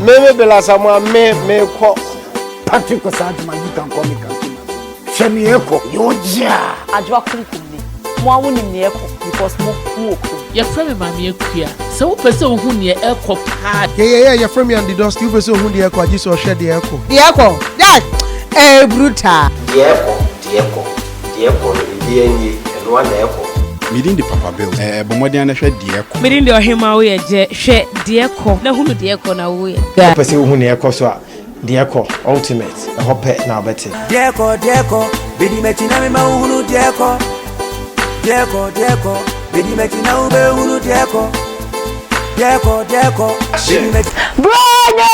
Me bela samwa me ko. Patrick Osajima, you can call me Captain. De3 Eko. Yoja. Ajwa kulikuli. Mwa wuni ni Eko because mo kuoku. Your friend Mami Ekuya. So person who near Eko pad. Yeah. Your friend me and the dust. You person who the Eko. I just saw share the Eko. The Eko. That. Brutal. De Eko. And one Eko. Meeting the Papa Bill. Bomodian share De Eko. Meeting the Ohima we share De Eko. Na hunu De Eko na we. Person who near Eko so De Eko ultimate. I hope now better. De Eko. Bidi mechina me mahunu De Eko. Bidi mechina ube hunu De Eko. Bidi mechina. Brother!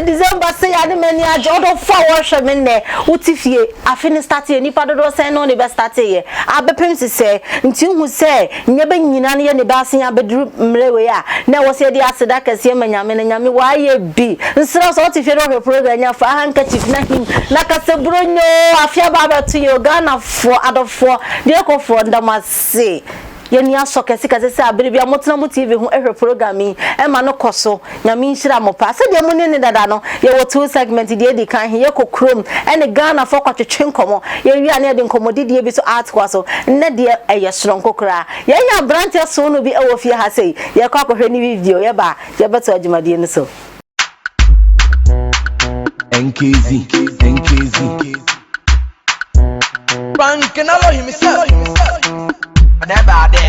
December say I the many a job for worship in there. Utifie, I finish starting any part of the say no, the best start here. I be prince say, until who say, never Yinani and the Bassin Abedru Mlewea. Now was here the answer that can see me and Yami, why ye be. Instead of what if you don't have program, your for handkerchief, nothing like a Sabruno, I fear Baba to your Ghana for out of 4, the Eko for the must say. Yenya soke sika se abiri amotena mo TV hu ehwe program yi e ma no koso nyame nhira mo pa se de mo ne dada no ye wo two segment de edi kan ye kokrom e ne Ghana for kwatwetwe nkomo ye wi ane de nkomo de bi so art kwaso ne de eye soronko kra yenya branch so no bi e wo fie ha sei ye kwa kohwe ni video ye ba ye beto adwumade ni so NKZ Frank Naro himself Abade.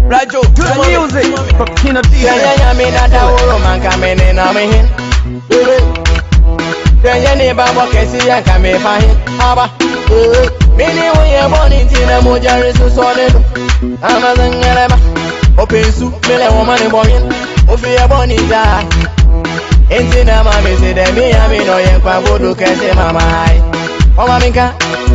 Rajo, good music. Kina DJ. Yeah, me na da woro man kamene na me hin. Yeah, ne ba mo kesi ya kame fa hin. Aba. Me ni wo ye boni tina mo jare so so ne do. Ama zangere ba. Opensu me le wo man bo hin. O fi ye boni da. Entina ma me se de me ya me no ye kwa bodo kese mama ai. Oh maminka,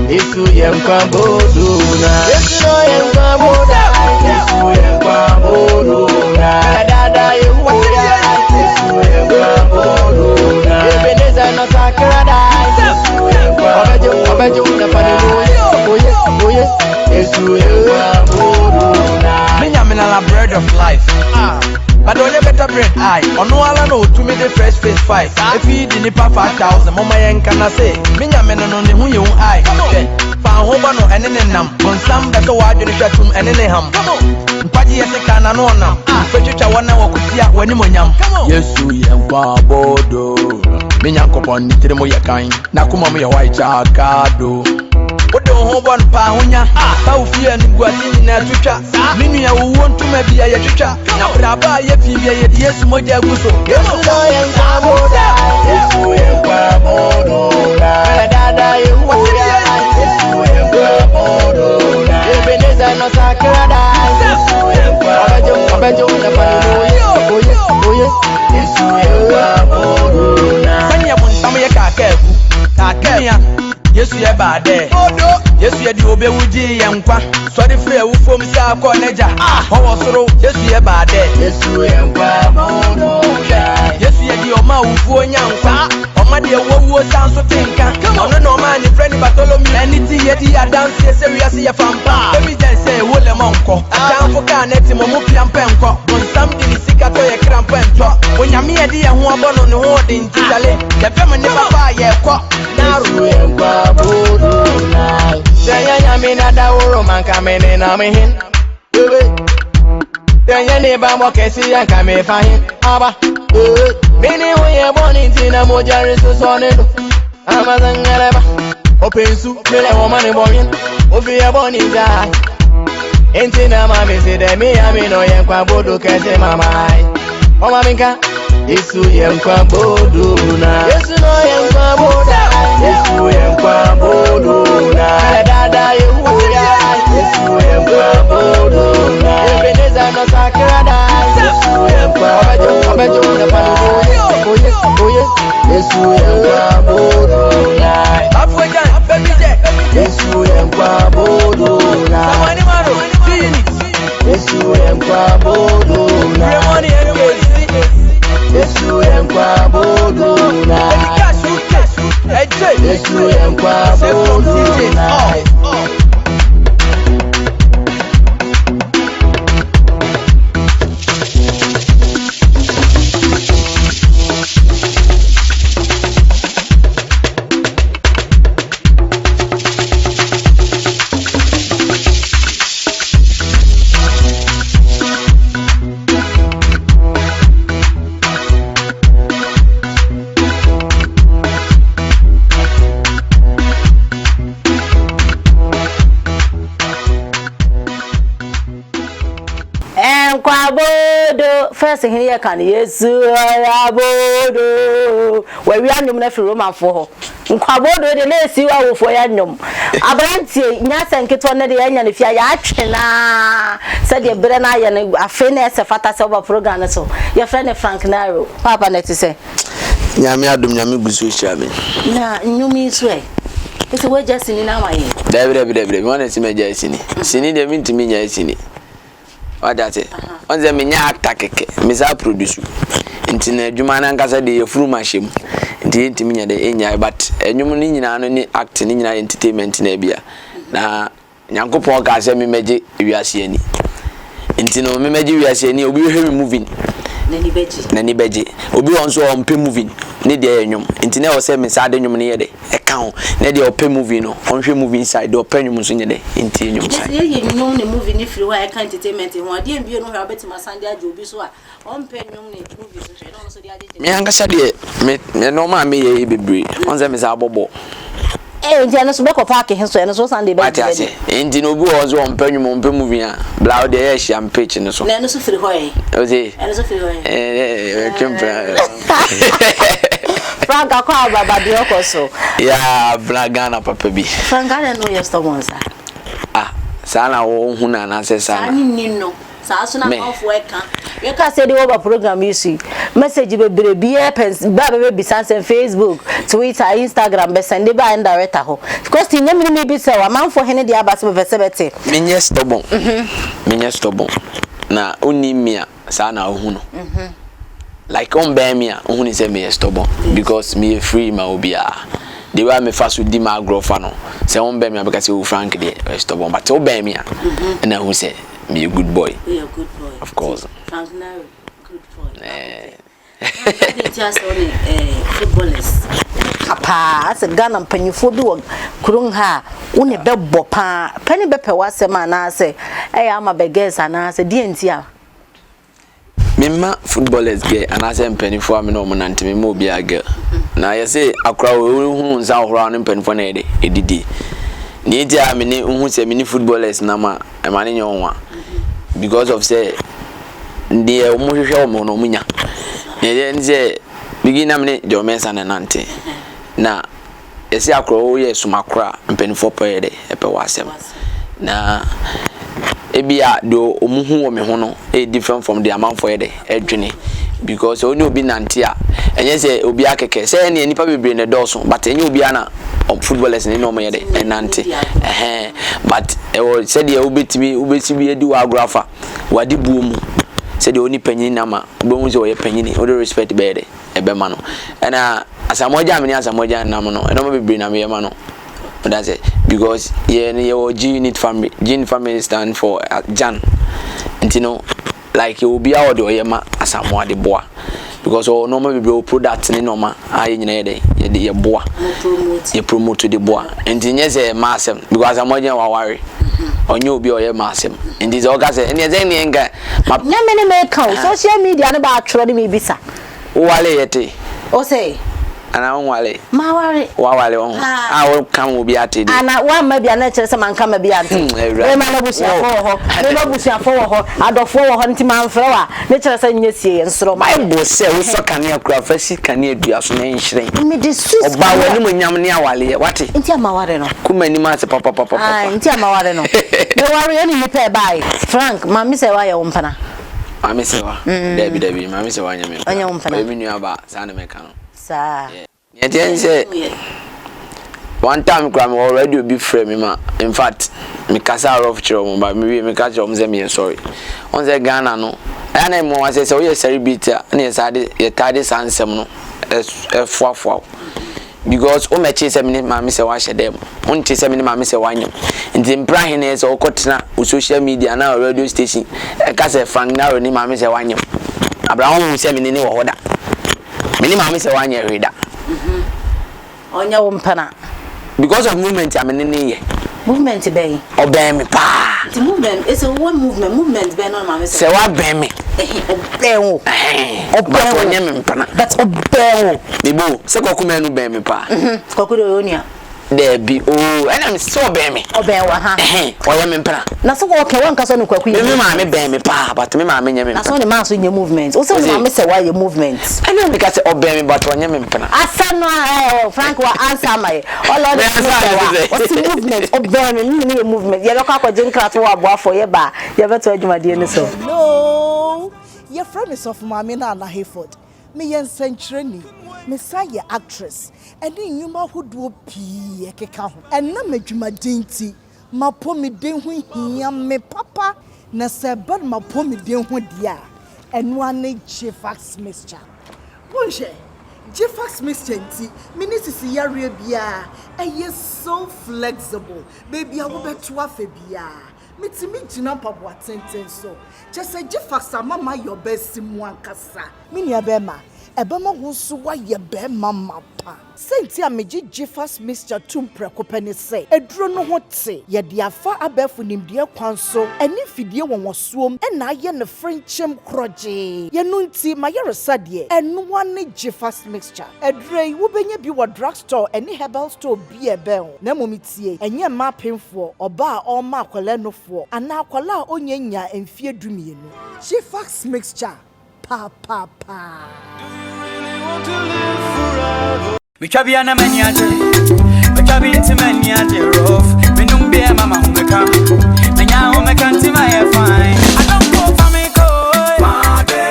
Yesu yemkwa boduna. Yesu yemkwa boduna. Yesu yemkwa boduna. Dada yehuya. Yesu yemkwa boduna. Ebeneza na sakrada. Yesu yemkwa. Obejo na panemoye. Oye. Yesu yemkwa boduna. Minyamina la bread of life. But only better bread I. Ono ala no to me the fresh face 5. If you the nipa 5,000, mama yen kana say. Minyamina no ne hu ye hu I. Fa ho ba no ene ne nam. Bonsam da to wadwe ne hwatum ene ne ham. Mpaji ye sika na no nam. Fetwetwa wona wakusia wani monyam. Yesu yempa bodo. Minyankopon ni tire mo ye kan. Na kuma mo ye hwa icha kado. Odo ho bon pa honya ba ofie ni guati na twitwa minu ya wo ntuma bia ye twitwa na braba ye fi bia ye Yesu moja guso Yesu no ye nkamoda Yesu ye nkamodo dada ye huya Yesu ye nkamodo Ebeneza no sakrada Yesu ye nkamodo obejo na panemoye oye Yesu ye nkamodo sanya buntam ye kakefu kakemia Yesu ye bade Yesu ye di obewuji ye nkwa sori free wu fom si akọ neja owo soro Yesu ye bade Yesu ye nkwa mono Yesu ye di oma wufu onya nkwa oma de wowo sanso tinka ono no ma ni friend Bartholomew anything ye di dance ye se wi ase ye fampa baby just say wo le monko dan fo ka net mo mu piam penko bonsam di ni sika to ye kram pento onyame ye di ye ho abono ne ho de ntitale ye fem ne papa ye ko Naro ye nkwa boduna Danya me na da woro man kamene na me hin. Danya ne ba mo kesi ya kame fa hin. Aba. Me ni wo ye boni tina mo jare so so ne do. Ama zangere ba. Opensu me le wo man bo hin. O fi ye boni da. Entina ma me se de me ya me no ye kwa bodo kese mama ai. O maminka Yesu ye nkwa boduna. Yesu no ye nkwa boda. Yesu ye nkwa boduna. Dada ye huya. Yesu ye nkwa boduna. Ebeneza no sakrada. Yesu ye nkwa obejo na panemoye. Oye. Yesu ye nkwa boduna. Afwejan bemije. Yesu ye nkwa boduna. Samani maro. Yesu ye nkwa boduna. Remoni Yesu ye nkwa boduna. Yesu ye nkwa boduna. first here can yesu abodo we anyum na fi roman for nkwabodo de na esi wa wo for ya nyum abrantie nya senketo na de anya ne fia ya atwe na se de bere na ya na afi na se fata se over program na so your friend Frank Naro papa na ti say nyame adom nyame gusu hia me na nyumi so e ese we just ni na waye debre wona si me just sini de mintimi nya sini wadate onze me nya atakeke me sa produce nti na adwuma na nkasa de yefuru mahiem nti ntimi nya de enya but enwum ni nyina no ni act ni nyina entertainment na bia na nyankopon ka se me meje wiase ani nti no me meje wiase ani obi hwe movie nani beji obi won so on pay movie ne de enwum nti na o se me sa de nwum ne ye de e ka ho ne de o pay movie no on hwe movie inside o pay nwum so nye de nti enwum sai ye nwum ne movie ne free wa e ka entertainment ho ade mbie no hwa betima sande aje obi so a on pay nwum ne movie so hwe no so de aje me angasa de me no ma me ye bebre on se me sa bobo nti eno so be ko park he so eno so Sunday be ati nti no bi wo so on pay nwum on pay movie a bla de ye hia page ne so na eno so free ho e ozi eno so free ho kempra Frank akwa baba de okoso ya Abena Ghana papa bi Frank Ghana no yes to monsa sana wo hu na na se sana ni no sa so na ofo e kan we ka say the over program issue message be bia pens ba be bisanse Facebook Twitter Instagram be send ba indirect ho because nyam ni be say wa man for hene dia ba se be sebete menye stubborn na oni mia sana hu no like on be mia hu ni say me stubborn because me free ma obia the way me fasu di ma grofa no say on be mia because you Frank dey stubborn but o be mia na who say me a good boy. You're a good boy. Of course. Frank Naro, good boy. Just only footballers. Papa, I said Ghana mpanyifo bi wo kurun ha wo ne bebo pa pani bepe wasema na say eh ama beges ana say die ntia Mema footballers get and I say mpanyifo am no mo nante me mo bi aga na ye say akra wo hu nza ohoro no mpanyifo na edidi ni dia me ni hu say me ni footballers na ma e ma ne nwa because of say ndie o mo hwehwe o mo no munya ye nze bigina me de o mensa na nante na esi akro wo ye sumakra mpanifo pere epe wasem na ebia do omuhu wo me ho no e different from the amount for ye edwene because oni obi nante a enye se obi akeke se ne nipa bebre ne doso but enye obi ana footballers ne no mo ye de enante but e wo se de obetimi edi wa agrafa wadi buomu se de oni panyin na ma obo se wo ye panyin o de respect be de ebe ma no na asamoja amini asamoja na mo no e no bebre na me ma no that's it because your G unit family stand for Jan and you know like you will be out or yema asamoa de boa because all normal people product ni normal ayi nyina ye boa you promote the boa and yes a massem because asamoja wa worry onye obi o ye massem and this oga say and yes any nka nyamene me kan social media no ba atro de me bisa wale yete o say ana wale ma wale wa wale on wo kan wo bi atede ana wa ma bia na kire se man kan ma bia ante e ma na busia fo ho e ma busia fo ho adofo ho nti man fra wa ne kire se nyesie nsoro ma bible se wo so kan akura fa si kan adua so na nhire me de sus oba wani mo nyam ne awale wate nti ama ware no kuma ni ma se papa nti ama ware no me ware ni pe bai Frank ma mi se wa ye wo mpana ma mi se wa debi ma mi se wa nyame anya wo mpana mi nua ba sa na me kan sa yet say one time me already be frame ma in fact me kasa rough chiro but me catch am say me sorry on say Ghana no ana mo wa say we celebrity na ye tade sansem no efuafua because o mechi say me ma me say wa hyedem on che say me ma me say wa nyam nti mpra hene say o kotena o social media na radio station e ka say Frank Naro ni ma me say wa nyam Abraham say me ni wo hoda me ni ma me say wa nyam reda onya wo mpana because of movement am nene movement be obey me pa the movement is a one movement be no ma me say wa ben me obey wo but onya me mpana but obey wo bibo se kokuma nu ben me pa kokudo onia there be oh and I'm so me obewa ha oya me mpra na so wo ke won ka so no kwaku me ma me be me pa but me ma me nya me na so ne ma so nya movement o so ma me say why your movement and me ka say obe me but onya me mpra asa no Frank wa answer my all of what's the movement obe me movement ye be kwa kwagye nkrat wo aboafo ye ba ye beto adwumade ne so no your friend is of mama na na Hayford me yen century me say ye actress and nyuma hodo pii ekeka ho and na madwumaden ti mapo me den ho hia me papa na se bad mapo me den ho dia eno ane Jifax mixture bonje Jifax mixture ti minisisi yare bia eye so flexible baby a wo beto afa bia mitimi gina pabo atenten so just Jifax mama your best mu ankasa minia bema ebema ho so wa ye bema mapa senti a meji Jifax mixture tum prekopani say eduro no ho te ye de afa abefu nimde kwan so eni fidie wonwosuom na ye ne frenchem kroje ye no nti ma ye resade eno wane Jifax mixture edure wo benya bi wo drugstore eni herbal store bi ebe ho na momitie enye ma pemfo oba a oma akwala nofo ana akwala a onyanya emfie dumienu Jifax mixture pa pa pa me chabiana maniaje me chabi intimaniaje rough me num be mama humeka me nya humeka ntima ye fine I don't go for me coy pade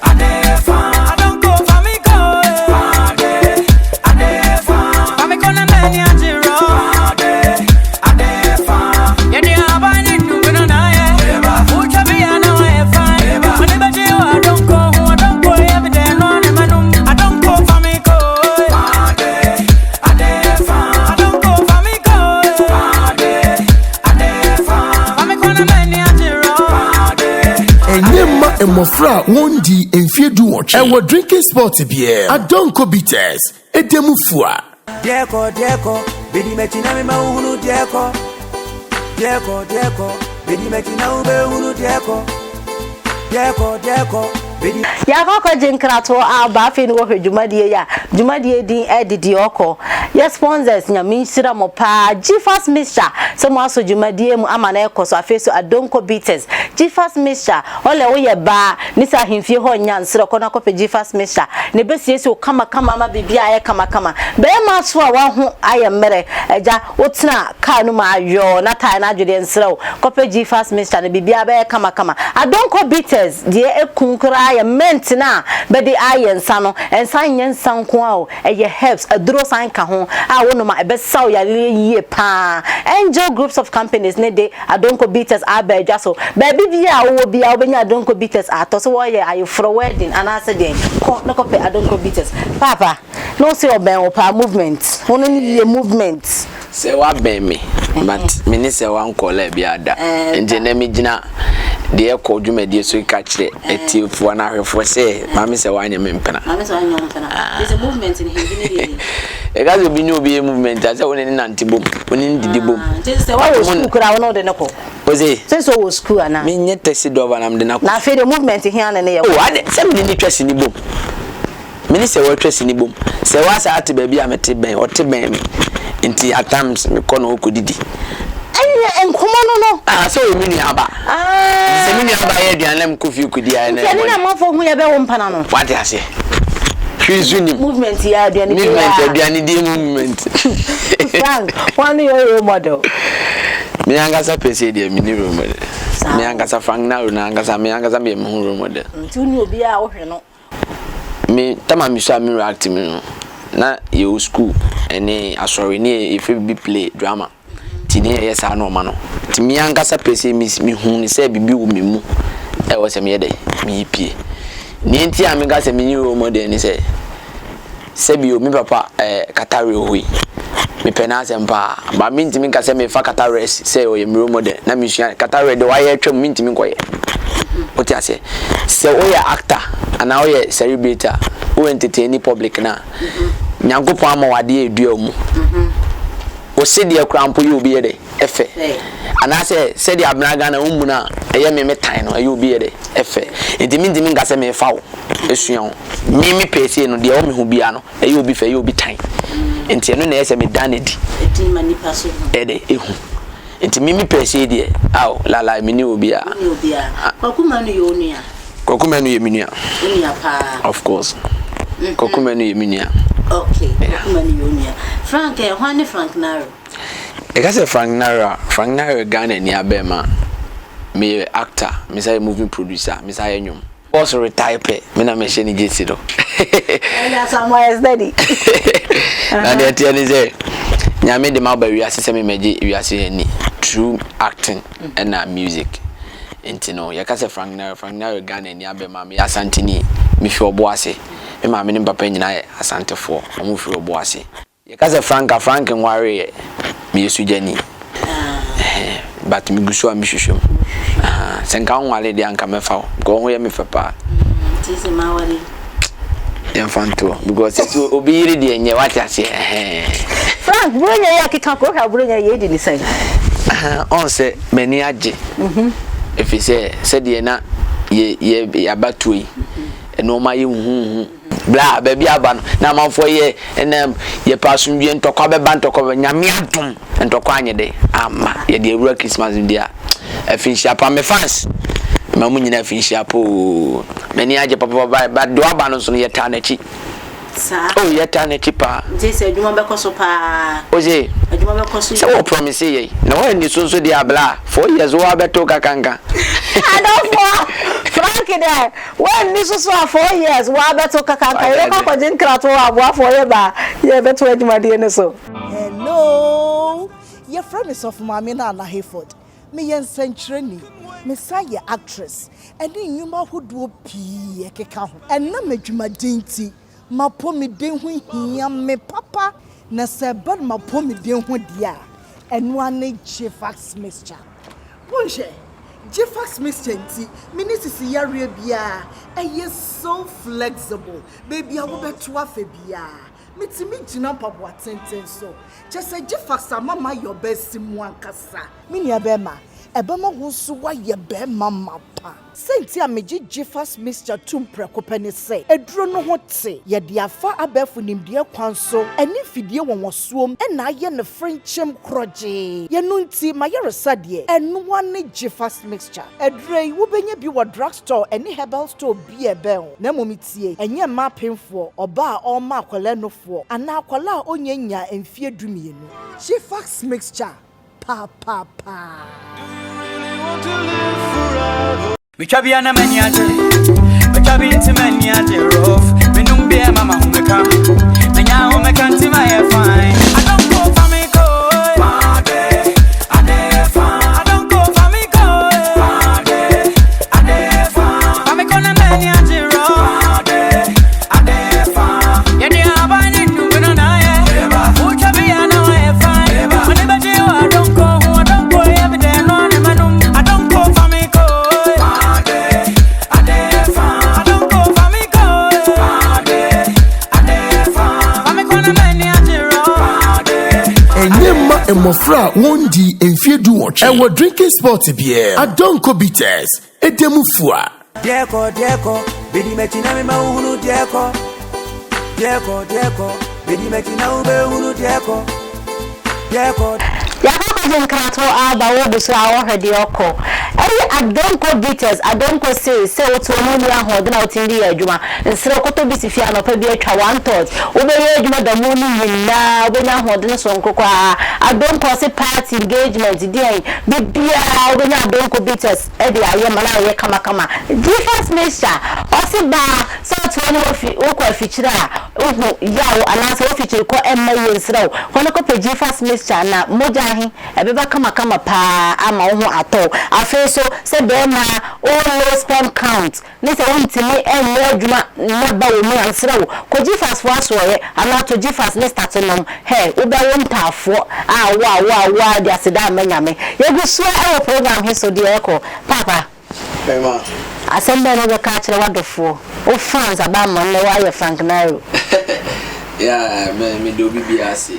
ade fine I don't go for me coy pade ade fine I'm gonna maniaje rough pade ade fine ye dey abani num no na ye who chabiana ye fine when be you I don't go every day no ne manum I don't go for me coy Mofra wondi enfiedu watch e drinking sport beer adonko bitters edemu fua Dieko bedi mechina me mahunu Dieko bedi mechina ube hunu Dieko ya kwa jinkrato aba fe ni wo hwedwumadie ya dwumadie din De3 Eko ya sponsors nya minshira mo pa Jifax mixture so mo aso dwumadie mu ama na ekoso afeso adonko bitters Jifax mixture ole wo ye ba ni sa hemfie ho nya nsira kona kope Jifax mixture ne besiesi o kama ma bibia aye kama be ma so a wa ho aye mere eja wotena ka no ma ayo na tai na adwede nsira o kope Jifax mixture ne bibia be kama adonko bitters die ekunkura ya ment na be de aye nsa no ensa nyensa nko a o eye herbs aduro san ka ho a wono ma ebe saw ya yie pa Angel groups of companies ne de adonko bitters abeja so baby bia wo bia obenya adonko bitters ato so wo ye aye for wedding and ase den ko no ko pe adonko bitters papa no see oben o pa movement wono ni ye movement se wa ben me but me ni se wa nkola bia da nje na me gina De Eko dwumadie so ka kire etiefo na ahwefo se mama se wa nya me mpena mama se wa nya mpena there's a movement in him e ga zo bi nyu bi movement ase woni ni nantibom woni ndidi bom se wa wo school kura wono de nako oze se so wo school ana me nye tesi do ba nam de nako na fe the movement here na ye o ade se me ni twesi ni bom me ni se wo twesi ni bom se wa sa ate ba bi a mete ben o te ben me nti at times me kono okodidi enkomo no so mi ni aba se mi ni aba ye duanam kofi kudi ya na se ni na mafo hu ye be wo mpana no wate ase hwezuni movement ya aduane di movement Frank one your model mi angasa pese dia mi ni role model mi angasa Frank Naro na angasa mi angasa mi role model nti uni obi a wo hwe no mi tama mi so mi react mi no na ye school ene asori ni if be play drama tini yes ano ma no timi angasa pese mi hu ni se bibi wo memu e wo se me yede mi pie ni nti a mi gasa mi ni wo model ni se bi o mi papa katare ohui mi pena se mpa ba mi ntimi gasa me fa katare se o ye mi model na mi hua katare de wa ye twam mi ntimi koye o ti ase se o ye actor ana o ye celebrator o entertain public na nyankopon amawade edua mu o se de akrampo ye obi ye de efe ana se de Abena Ghana ummu na eye me tan no ye obi ye de efe ntimi ngase me fa wo esuan mi pese no de o me hu bia no eye obi fe ye obi tan enti eno na yese me danedi edi mani paso ede ehu enti mimi pese die aw lala mini obia kokuma no yo nua kokuma no ye minua pa of course kokuma no ye minua okay kokuma no yo nua Frank hwane Frank Naro I say Frank Naro Ghana ni Abema me actor me say movie producer me say nyom also retire me na me she ni jesi do na somewhere steady na dey tell ni say nyame de ma ba wiase se me meje wiase ni true acting and music intino ya ka say Frank Naro Ghana ni Abema me asantini me fi obo ase me ma me ni papa nyina asantefo mo fi obo ase ya ka say Frank nware me yesu jani but me gusu am hwehwem senka nwale de anka mefa go ho ye me fepa tisi mawale infanto because it's obiri de enye what ase Frank buronya ya kika ko ka buronya ye di ni sai on se meni age if say de na ye abatui eno ma ye hu bla baby aba na manfo ye enem ye pasun bi ntokwa be ban tokwa nyame adum ntokwa anye de ama ye de ewura Christmas dia afinshia pa me fans ma munyina afinshia po meni age papa ba do aba no so ye ta na chi sa oh ye ta na chi pa je se adwuma be koso pa oje adwuma be koso se wo promise ye na wo ni so dia bla 4 years wo abeto kakanga adofo Frank there when this was 4 years wa beto kakaka ye ka ko jin krato abo 4 years ba ye beto adwuma de ne so hello your friend is of mama na Hayford me yen century me say actress and nyuma hodo pii ekeka ho and na madwuma dinti mapo me den ho hia me papa na se bad mapo me den ho dia eno ane Jefax mixture bonje Jefax mixture nti minisisi yare bia eye so flexible baby a wo beto afa bia mitimi gina pabo atenten so just Jefax mama your best mu ankasa mini abema Ebema wusu wa ye be mama pa. Senti a meji Jefax mixture tumpre kopeni se. Eduro no ho te. Ye de afa abefu nimdie kwan so. Eni fidie wonwosuom e na ye ne frenchem kroje. Ye no nti ma ye resade. Enu wane Jefax mixture. Edure wo benye bi wo drugstore eni herbal store bi e be ho. Na momitie. Enye ma penfo oba a ma akwala nofo. Ana akwala a onyanya emfie dumienu. Jefax mixture. Pa. Me chabiana maniaje, me chabi into maniaje rough. Me num be mama humeka, me nya humeka nti my fine. I don't go for me go, ade fine. I don't go for me go, ade fine. I'm gonna maniaje rough, ade fine. Yeah, they are buying you gonna na who chabiana my fine. When they you I don't go every day no manum. I don't go for me go. Emofra wondi enfiedu watch. Ewo drinking sport beer. Adonko bitters. Edemufua. Dieko, bedi mechina me mahunu dieko. Bedi mechina ube hunu dieko. Yakako krato aba wo do so awo hwede okọ adonko bitters adonko say otu omuni ahode na otindi adwuma nsere koto bi sifia no pa bi atwa 1/3 obeye adwuma da mu ni nyina obenya ahode no so nkokwa adonko se party engagement dey bibia obenya adonko bitters e dey aye mana aye kama Jefax mixture osiba so otu oni okọ afichira ohu yawo anasa ofichiri ko emma yensrew kono ko pe Jefax mixture na mojahi ebeba kama pa ama ohu ato afeso se be na all sperm count ni se wontimi enye adwuma na ba wo mu ansrew ko Jefax fo asoye ana to Jefax ne start nom he oba wontafo wa dia seda manyame yeguso e program he so De Eko papa Bema asembe no be ka kire wadofo o fans abamma no wa ye Frank Naro yeah me do bibiase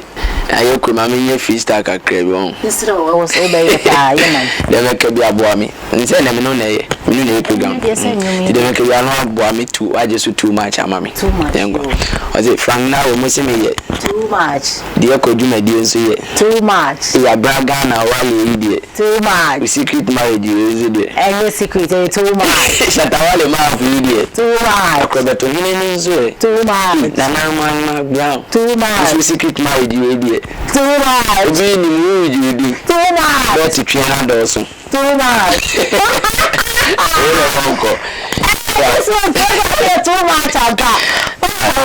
ayo kuma me nye freestyle kakra bi on nisira wo so be ye pa ye man de me ka bi abo ami nse na me no na ye me new program. Today we are not boy me too. I just too much, mama. Too much. Was it Frank Naro? Must me too much. De Eko do my dear so too much. We are Abena Ghana while you idiot. Too much. We secret marriage you idiot. Any secret too much. Shut up, all my idiot. Too much. Too much. Nana Brown. Too much. We secret marriage you idiot. Too much. Being in the mood you do. Too much. Not to train also. Too much. This one too much.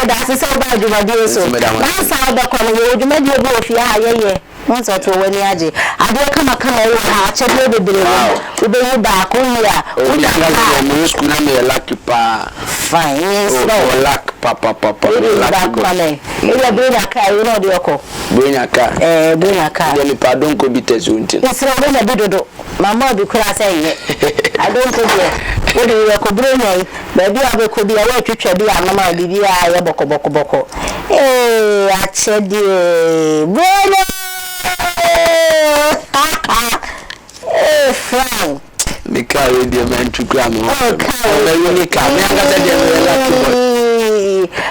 That's so bad. You are doing so. That's how the corner you made your both. Yeah. Once or two when you had it. I don't come a check the bill. We be back on here. We school me lucky pa. Fine. Yes, luck papa. Back money. If you bring a car, you know the Eko. Bring a car. Bring a car. Then if I don't go be tested. It's not when I do. My mother be saying it. I don't go there. What do you could bring me? Baby, I could be away to Chedi and Mamma be a boko. Eh, I said, Frank. Me carry the man to grandma.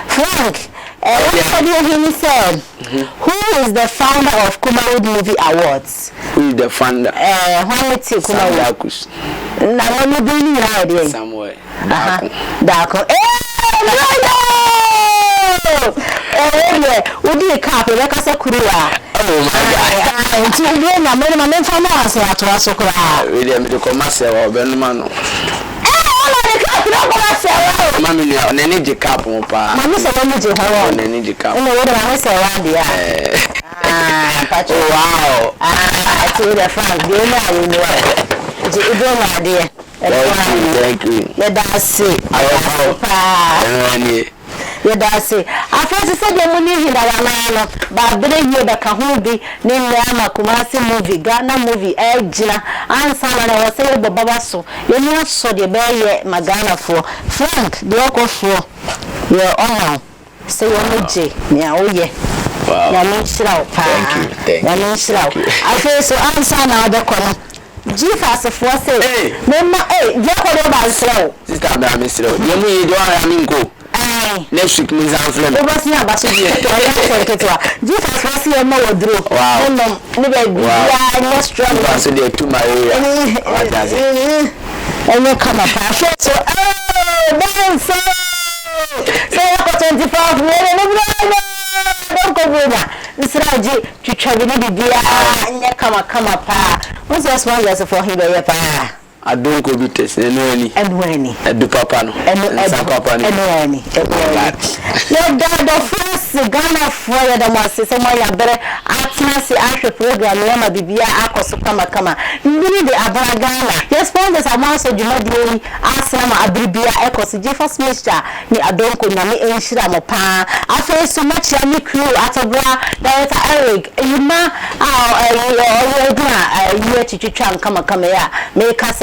Frank, what he said? Who is the founder of Kumawood Movie Awards? Who is the founder? Kumawood. Now, I'm doing it somewhere. Dako. Would you cap like a Sakura? Oh my God! And to be a man from us to Asokura. We didn't do commercial or Benmano. Mammy, on energy cap, Papa. Mamma said, on energy cap. Oh, what I say around the wow. I told the Frank, you know, idea. Thank you. That's it. That's it. I first said the money in the but bring you the Kahumbi, name Yama Kumasi movie, Ghana movie, Ejina, and someone I was saying the Babaso. You know, so the bear Magana for Frank, the Eko for your honor. Say your J. Yeah, oh, yeah. Wow. Thank you. I feel so answer now the corner. Jesus for say, hey, Jacob about so. Sister, I'm Mr. You don't go. Next week, Miss Alfred. It was not about you. Jesus was here more drew. Wow. I'm not strong. So they to my area. What does it? And you come up. So, man, so I got 25 minutes. Don't go over. This is to travel the beer and you come up. What's the small lesson for him? I don't go be tested any. And do papa no. And papa no. Let the first Ghana for the master. Someone you better atmosphere after program. Yama Bibia Ako Kama. Really the Abena Ghana. Your sponsors are also Jumadi Asama Abribia Eko. Jeffers Mister. Ni Adonko Nami Enshira Mopa. I feel so much Yami crew at a bra. Director Eric. You ma you to try come here. Make us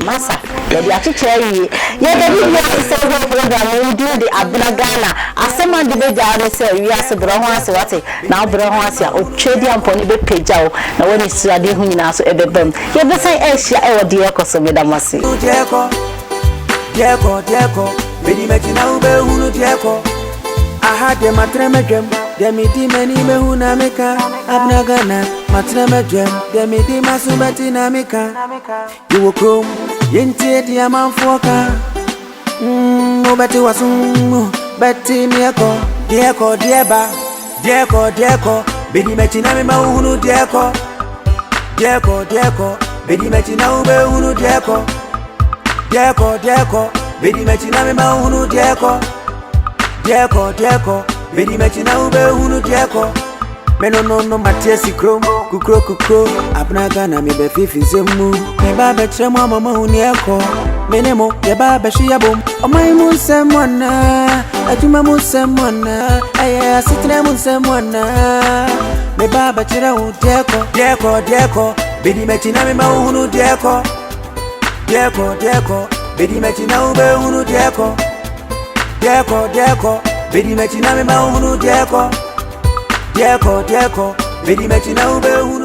Massa, you are to tell you. Program we do the Abena Ghana. As someone debate down say we are so brown what now brown or trading upon the page out. Now when it's ready, who now so a bem. You better say Asia or the Eko so with a massy. Dieko, Bidi Machina Ube Hunu Dieko. I had them at Tremegem. Demidi many mehuna meka Abena Ghana matreme dwem demidi masubati na meka you come yenti di amanfoka obeti wasum beti mieko dieko bidi mechina me mahunu dieko bidi mechina ube hunu dieko bidi mechina me mahunu dieko Bidi mechina ube hunu dieko. Meno no matiasi krom. Kukro. Abena Ghana mi be fifi semu. Mi ba be tremo mama hunieko. Menemo ye ba be shiyabom. Omai mun semwana. Ajuma mun semwana. Aya sitre mun semwana. Mi ba be chira hu dieko. Bidi mechina mi ma hunu dieko. Bidi mechina ube hunu dieko. Bidi mechina me mahunu dieko. Bidi mechina ube hunu